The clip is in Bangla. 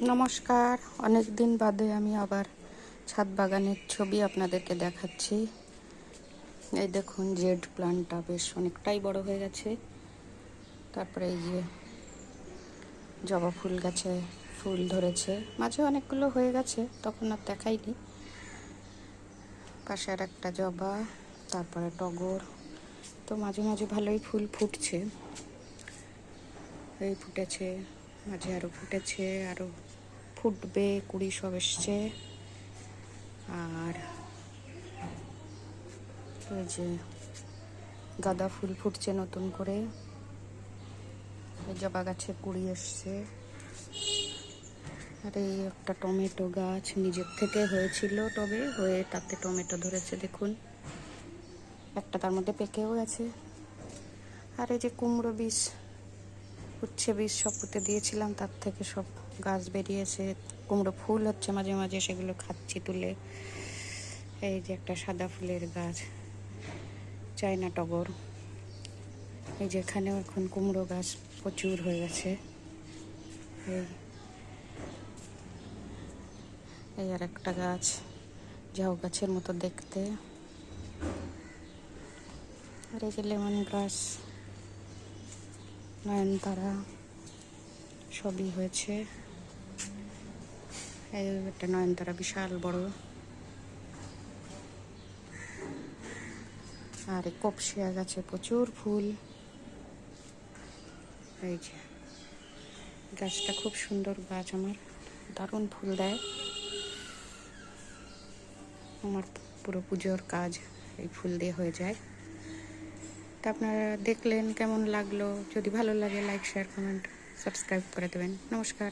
নমস্কার। অনেক দিন বাদে আমি আবার ছাদ বাগানের ছবি আপনাদেরকে দেখাচ্ছি। এই দেখুন, জেড প্ল্যান্টটা বেশ অনেকটাই বড় হয়ে গেছে। তারপরে এই যে জবা ফুল গাছে ফুল ধরেছে, মাঝে অনেকগুলো হয়ে গেছে, তখন আর দেখাইনি। পাশে আর একটা জবা, তারপরে টগর, তো মাঝে মাঝে ভালোই ফুল ফুটছে। এই ফুটেছে, মাঝে আরও ফুটেছে, আরও ফুটবে, কুড়ি সব এসছে। আর এই যে গাঁদা ফুল ফুটছে নতুন করে। এই জবা গাছে কুড়ি এসছে। আর এই একটা টমেটো গাছ নিজের থেকে হয়েছিল, টবে হয়ে তাতে টমেটো ধরেছে দেখুন, একটা তার মধ্যে পেকেও গেছে। আর এই যে কুমড়ো বীজ, উচ্ছে বীজ সব পুঁতে দিয়েছিলাম, তার থেকে সব গাছ বেরিয়েছে। কুমড়ো ফুল হচ্ছে মাঝে মাঝে, সেগুলো খাচ্ছি তুলে। এই যে একটা সাদা ফুলের গাছ, চায়না টগর। এই যে এখানেও এখন কুমড়ো গাছ প্রচুর হয়ে গেছে। এই আর একটা গাছ, ঝাউ গাছের মতো দেখতে। আর এই যে লেমন গ্রাস, নয়নতারা, সবই হয়েছে। এই একটা নয়নতারা বিশাল বড়। আর এই কপসিয়া গাছে প্রচুর ফুল। এই যে গাছটা খুব সুন্দর গাছ, আমার দারুণ ফুল দেয়। আমার পুরো পুজোর কাজ এই ফুল দিয়ে হয়ে যায়। তা আপনারা দেখলেন, কেমন লাগলো? যদি ভালো লাগে লাইক, শেয়ার, কমেন্ট, সাবস্ক্রাইব করে দেবেন। নমস্কার।